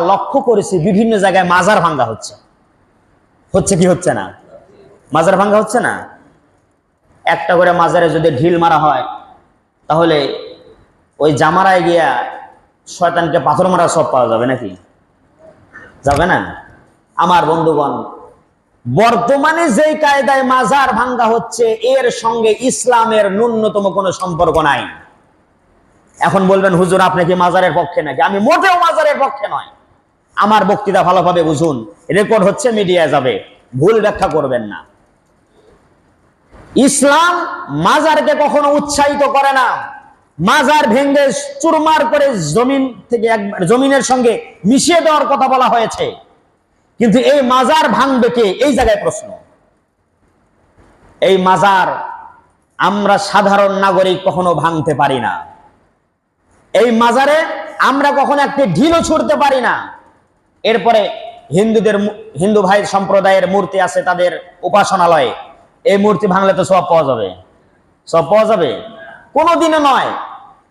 লক্ষ্য করেছি বিভিন্ন জায়গায় মাজার ভাঙ্গা হচ্ছে। হচ্ছে কি হচ্ছে না? মাজার ভাঙ্গা হচ্ছে না? একটা করে মাজারে যদি ঢিল মারা হয় তাহলে ওই জামারায় গিয়া শয়তানকে পাথর মারা সব পাওয়া যাবে নাকি? যাবে না? আমার বন্ধুগণ, বর্তমানে যেই কায়দায় মাজার ভাঙ্গা হচ্ছে এর সঙ্গে ইসলামের ন্যূনতম কোনো সম্পর্ক নাই। এখন বলবেন হুজুর আপনি কি মাজারের পক্ষে নাকি? আমি মোটেও মাজারের পক্ষে নয়। আমার বক্তৃতা ভালোভাবে বুঝুন, রেকর্ড হচ্ছে, মিডিয়ায় যাবে, ভুল ব্যাখ্যা করবেন না। ইসলাম মাজারকে কখনো উৎসাহিত করে না। মাজার ভেঙ্গে চুরমার করে জমিন থেকে একবার জমিনের সঙ্গে মিশিয়ে দেওয়ার কথা বলা হয়েছে, কিন্তু এই মাজার ভাঙবে কে? এই জায়গায় প্রশ্ন। এই মাজার আমরা সাধারণ নাগরিক কখনো ভাঙতে পারি না। এই মাজারে আমরা কখনো একটি ঢিলও ছুঁড়তে পারি না। এরপরে হিন্দু ভাই সম্প্রদায়ের মূর্তি আছে তাদের উপাসনালয়ে, এই মূর্তি ভাঙলে তো সব পাওয়া যাবে? সব পাওয়া যাবে? কোনোদিনও নয়।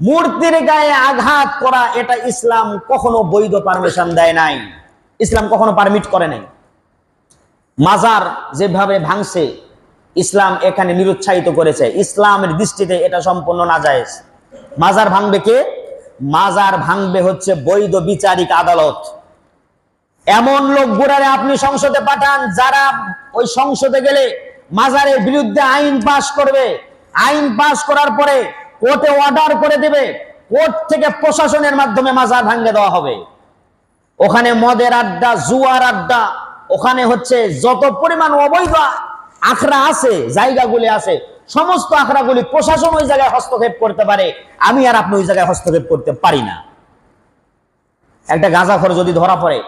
মূর্তির গায়ে আঘাত করা এটা ইসলাম কখনো বৈধ পারমিশন দেয় নাই, ইসলাম কখনো পারমিট করে নাই। মাজার যেভাবে ভাঙছে ইসলাম এখানে নিরুৎসাহিত করেছে। ইসলামের দৃষ্টিতে এটা সম্পূর্ণ নাজায়েজ। মাজার ভাঙবে কে? মাজার ভাঙবে হচ্ছে বৈধ বিচারিক আদালত। এমন লোকগুলারে আপনি সংসদে পাঠান যারা ওই সংসদে গেলে মাজারের বিরুদ্ধে আইন পাশ করবে। আইন পাশ করার পরে কোর্টে অর্ডার করে দেবে, কোর্ট থেকে প্রশাসনের মাধ্যমে মাজার ভাঙে দেওয়া হবে। ওখানে মদের আড্ডা, জুয়ার আড্ডা, ওখানে হচ্ছে যত পরিমাণ অবৈধ আখড়া আছে, জায়গাগুলি আছে, সমস্ত আখড়াগুলি প্রশাসন ওই জায়গায় হস্তক্ষেপ করতে পারে। আমি আর আপনি ওই জায়গায় হস্তক্ষেপ করতে পারি না। একটা গাঁজাখোর যদি ধরা পড়ে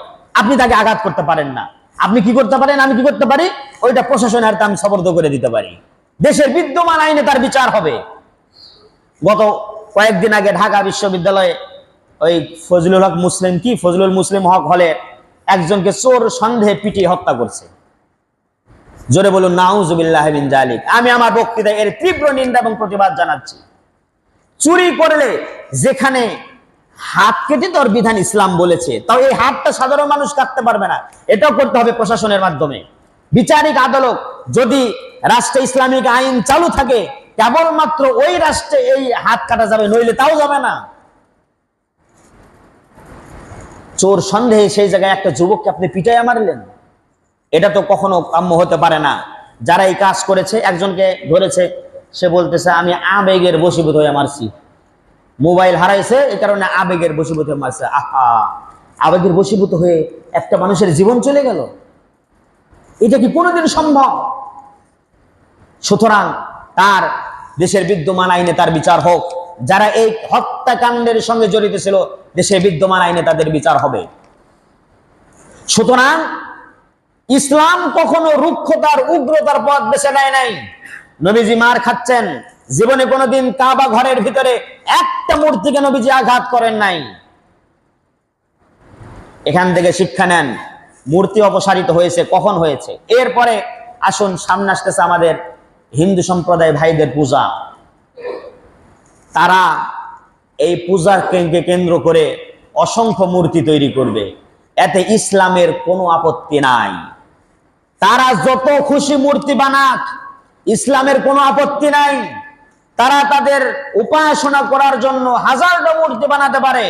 আপনি তাকে আঘাত করতে পারেন না। আপনি কি করতে পারেন? আমি কি করতে পারি? ওইটা প্রশাসনের হাতে আমি সবর্দ করে দিতে পারি। দেশের বিদ্যমান আইনে তার বিচার হবে। গত কয়েকদিন আগে ঢাকা বিশ্ববিদ্যালয়ে ওই ফজলুল মুসলিম হক হলে একজনকে চোর সন্দেহে পিটিয়ে হত্যা করছে। জোরে বলুন নাউজুবিল্লাহ মিন যালিক। আমি আমার বক্তৃতায় এর তীব্র নিন্দা এবং প্রতিবাদ জানাচ্ছি। চুরি করলে যেখানে হাত কেটে তোর বিধান ইসলাম বলেছে, তাও এই হাতটা সাধারণ মানুষ কাটতে পারবে না, এটাও করতে হবে প্রশাসনের মাধ্যমে। বিচারিক আদালত যদি রাষ্ট্রে ইসলামিক আইন চালু থাকে কেবলমাত্র ওই রাষ্ট্রে এই হাত কাটা যাবে, নইলে তাও যাবে না। চোর সন্দেহে সেই জায়গায় একটা যুবককে আপনি পিটাইয়া মারলেন, এটা তো কখনো কাম্য হতে পারে না। যারা এই কাজ করেছে, একজনকে ধরেছে, সে বলতেছে আমি আবেগের বশীভূত হয়ে মারছি, মোবাইল হারাইছে এই কারণে আবেগের বশীভূত হয়ে মারছে। আহা, আবেগের বশীভূত হয়ে একটা মানুষের জীবন চলে গেল, এটা কি কোনোদিন সম্ভব? সুতরাং তার দেশের বিদ্যমান আইনে তার বিচার হোক। যারা এই হত্যাকাণ্ডের সঙ্গে জড়িত ছিল দেশের বিদ্যমান আইনে তাদের বিচার হবে। সুতরাং ইসলাম কখনো রুক্ষতার, উগ্রতার পথ বেছে নেয় নাই। নবীজি মার খাচ্ছেন, জীবনে কোনোদিন কাবা ঘরের ভিতরে একটা মূর্তিকে নবীজি আঘাত করেন নাই। এখান থেকে শিক্ষা নেন, মূর্তি অপসারিত হয়েছে কখন হয়েছে। এরপরে আসুন, সামনে আসতেছে আমাদের হিন্দু সম্প্রদায় ভাইদের পূজা। তারা এই পূজাকে কেন্দ্র করে অসংখ্য মূর্তি তৈরি করবে, এতে ইসলামের কোনো আপত্তি নাই। তারা যত খুশি মূর্তি বানাক, ইসলামের কোনো আপত্তি নাই। তারা তাদের উপাসনা করার জন্য হাজারটা মূর্তি বানাতে পারে,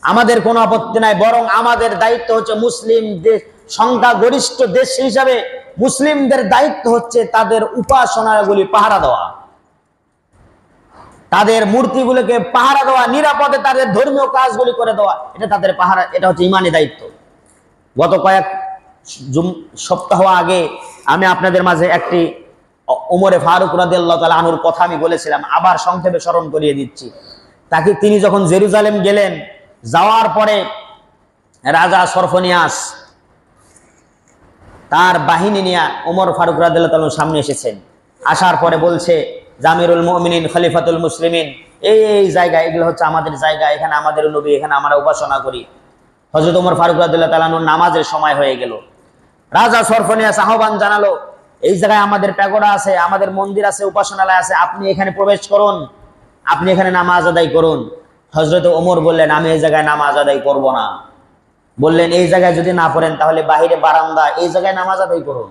আমাদের কোনো আপত্তি নাই। বরং আমাদের দায়িত্ব হচ্ছে, মুসলিম দেশ, সংখ্যাগরিষ্ঠ দেশ হিসাবে মুসলিমদের দায়িত্ব হচ্ছে তাদের উপাসনাগুলি পাহারা দেওয়া, তাদের মূর্তিগুলোকে পাহারা দেওয়া, নিরাপদে তাদের ধর্মীয় কাজগুলি করে দেওয়া, এটা তাদের পাহারা, এটা হচ্ছে ইমানি দায়িত্ব। গত কয়েক সপ্তাহ আগে আমি আপনাদের মাঝে একটি উমরে ফারুক রাদিয়াল্লাহু তাআলা আনহুর কথা আমি বলেছিলাম, আবার সংক্ষেপে স্মরণ করিয়ে দিচ্ছি। তিনি যখন জেরুজালেম গেলেন, যাওয়ার পরে রাজা সরফনিয়াস তার বাহিনী নিয়ে ওমর ফারুক রাদিয়াল্লাহু তাআলার সামনে এসেছেন। আসার পরে বলছে, জামিরুল মুমিনিন, খলিফাতুল মুসলিমিন, এই জায়গা, এগুলো হচ্ছে আমাদের জায়গা, এখানে আমাদের নবী, এখানে আমরা উপাসনা করি। হযরত ওমর ফারুক রাদিয়াল্লাহু তাআলা নামাজের সময় হয়ে গেল। রাজা সরফনিয়াস আহ্বান জানালো, এই জায়গায় আমাদের প্যাগোডা আছে, আমাদের মন্দির আছে, উপাসনালয় আছে, আপনি এখানে প্রবেশ করুন, আপনি এখানে নামাজ আদায় করুন। হযরত ওমর বললেন, আমি এই জায়গায় নামাজ আদায় করব না। বললেন, এই জায়গায় যদি না পড়েন তাহলে বাহিরে বারান্দা এই জায়গায় নামাজ আদায় করুন।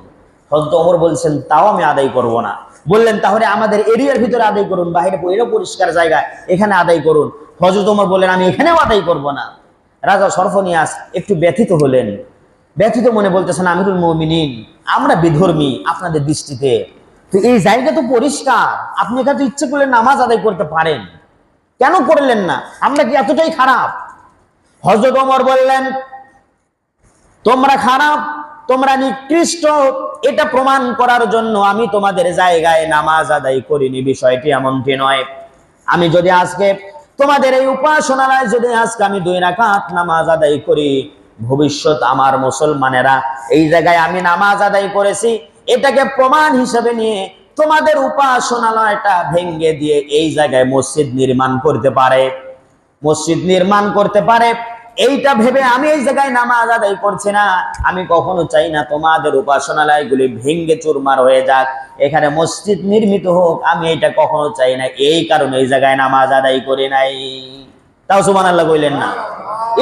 হযরত ওমর বলছেন, তাও আমি আদায় করব না। বললেন, তাহলে আমাদের এরিয়ার ভিতরে আদায় করুন, বাহিরে পরিষ্কার জায়গা, এখানে আদায় করুন। হযরত ওমর বললেন, আমি এখানেও আদায় করব না। রাজা সরফনিয়াস একটু ব্যথিত হলেন। ব্যথিত মনে বলতেছেন, আমিরুল মুমিনিন, আমরা বিধর্মী আপনাদের দৃষ্টিতে, তো এই জায়গা তো পরিষ্কার, আপনি এখানে ইচ্ছে করলে নামাজ আদায় করতে পারেন, কেন করলেন না? আমরা কি এতটাই খারাপ? হযরত ওমর বললেন, তোমরা খারাপ, তোমরা নিকৃষ্ট, এটা প্রমাণ করার জন্য আমি তোমাদের জায়গায় নামাজ আদায় করিনি, বিষয়টি এমনটি নয়। আমি যদি আজকে তোমাদের এই উপাসনালয়ে যদি আজকে আমি 2 রাকাত নামাজ আদায় করি, ভবিষ্যৎ আমার মুসলমানেরা এই জায়গায় আমি নামাজ আদায় করেছি এটাকে প্রমাণ হিসেবে নিয়ে তোমাদের উপাসনালয়টা ভেঙে দিয়ে এই জায়গায় মসজিদ নির্মাণ করতে পারে, মসজিদ নির্মাণ করতে পারে। এইটা ভেবে আমি এই জায়গায় নামাজ আদায় করছি না। আমি কখনো চাই না তোমাদের উপাসনালয়গুলি ভেঙে চুরমার হয়ে যাক, এখানে মসজিদ নির্মিত হোক, আমি এটা কখনো চাই না। এই কারণে এই জায়গায় নামাজ আদায় করি নাই। তাও সুবহানাল্লাহ কইলেন না?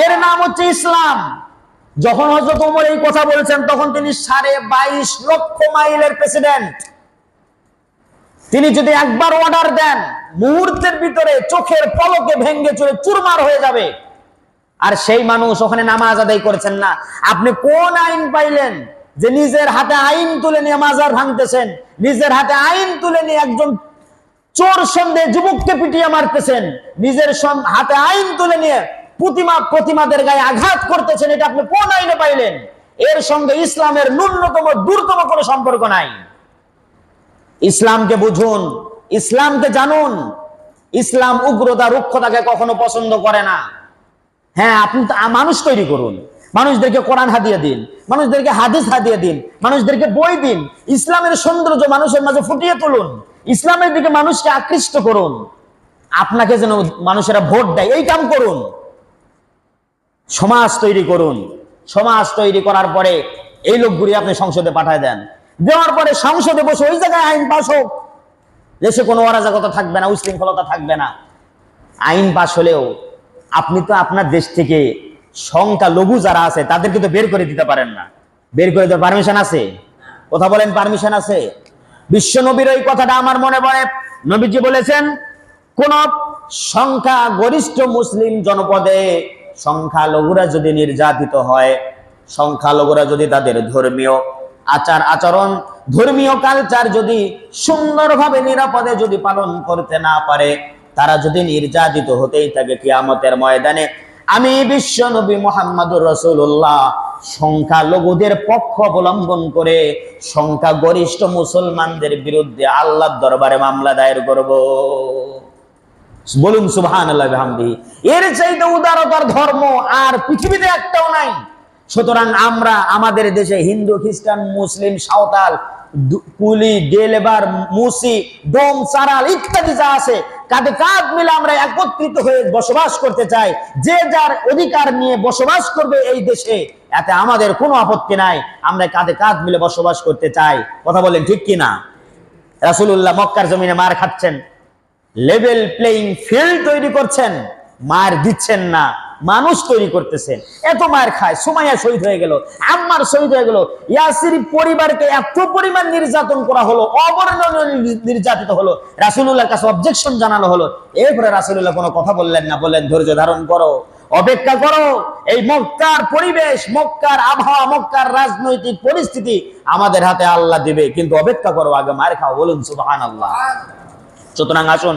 এর নাম হচ্ছে ইসলাম। যখন হযরত ওমর এই কথা বলছেন তখন তিনি 22.5 লক্ষ মাইলের প্রেসিডেন্ট। তিনি যদি একবার অর্ডার দেন, মুহূর্তের ভিতরে চোখের পলকে ভেঙে চুরে চুরমার হয়ে যাবে। আর সেই মানুষ ওখানে নামাজ আদায় করেছেন না। আপনি কোন আইন পাইলেন যে নিজের হাতে আইন তুলে নিয়ে মাজার ভাঙতেছেন, নিজের হাতে আইন তুলে নিয়ে একজন চোর সন্দেহে যুবককে পিটিয়ে মারতেছেন, নিজের হাতে আইন তুলে নিয়ে প্রতিমাদের গায়ে আঘাত করতেছেন? এটা আপনি কোন আইনে পাইলেন? এর সঙ্গে ইসলামের ন্যূনতম দূরতম কোনো সম্পর্ক নাই। ইসলামকে বুঝুন, ইসলামকে জানুন। ইসলাম উগ্রতা রুক্ষতাকে কখনো পছন্দ করে না। হ্যাঁ, আপনি মানুষ তৈরি করুন, মানুষদেরকে কোরআন হাদিয়ে দিন, মানুষদেরকে হাদিস হাদিয়ে দিন, মানুষদেরকে বই দিন, ইসলামের সৌন্দর্য মানুষের মাঝে ফুটিয়ে তুলুন, ইসলামের দিকে মানুষকে আকৃষ্ট করুন, আপনাকে যেন মানুষেরা ভোট দেয়, এই কাম করুন। সমাজ তৈরি করুন। সমাজ তৈরি করার পরে এই লোকগুলি আপনি সংসদে পাঠায় দেন, দেওয়ার পরে সংসদে বসে ওই জায়গায় আইন পাস হোক, দেশে কোনো অরাজকতা থাকবে না, উশৃঙ্খলতা থাকবে না। আইন পাস হলেও আপনি তো আপনার দেশ থেকে সংখ্যালঘু যারা আছে তাদেরকে তো বের করে দিতে পারেন না। বের করে দেওয়ার পারমিশন আছে? কথা বলেন, পারমিশন আছে? বিশ্ব নবীর এই কথাটা আমার মনে পড়ে। নবীজি বলেছেন, কোন সংখ্যা গরিষ্ঠ মুসলিম জনপদে সংখ্যালঘুরা যদি নির্যাতিত হয়, সংখ্যালঘুরা যদি তাদের ধর্মীয় আচার আচরণ, ধর্মীয় কালচার যদি সুন্দরভাবে নিরাপদে যদি পালন করতে না পারে, তারা যদি নির্যাতিত হতেই থাকে, কিয়ামতের ময়দানে আমি বিশ্ব নবী মুহাম্মদুর রাসূলুল্লাহ সংখ্যালঘুদের পক্ষ অবলম্বন করে সংখ্যাগরিষ্ঠ মুসলমানদের বিরুদ্ধে আল্লাহর দরবারে মামলা দায়ের করব। বলুন সুবহানাল্লাহি ওয়া বিহামদিহি। এর চাইতে উদারতার ধর্ম আর পৃথিবীতে একটাও নাই। সুতরাং আমরা আমাদের দেশে হিন্দু, খ্রিস্টান, মুসলিম, সাঁওতাল, কুলি, ডেলেবার, মুসি, ডোম, চারাল ইত্যাদি যা আছে, কাঁধে কাঁধ মিলে আমরা একত্রিত হয়ে বসবাস করতে চাই। যে যার অধিকার নিয়ে বসবাস করবে এই দেশে, এতে আমাদের কোনো আপত্তি নাই। আমরা কাঁধে কাঁধ মিলে বসবাস করতে চাই। কথা বলেন ঠিক কিনা? রাসূলুল্লাহ মক্কার জমিনে মার খাচ্ছেন, লেভেল প্লেইং ফিল্ড তৈরি করছেন, মার দিচ্ছেন না, মানুষ তৈরি করতেছেন। এত মার খায়, সুমাইয়া শহীদ হয়ে গেল, আম্মার শহীদ হয়ে গেল, ইয়াসির পরিবারকে এত পরিমাণ নির্যাতন করা হলো, অবর্ণনীয় নির্যাতিত হলো, রাসূলুল্লাহর কাছে অবজেকশন জানানো হলো। এরপরে রাসূলুল্লাহ কোনো কথা বললেন না, বললেন ধৈর্য ধারণ করো, অপেক্ষা করো। এই মক্কার পরিবেশ, মক্কার আবহাওয়া, মক্কার রাজনৈতিক পরিস্থিতি আমাদের হাতে আল্লাহ দিবে, কিন্তু অপেক্ষা করো, আগে মার খাও। বলুন সুবহানাল্লাহ। সুতরাং আসুন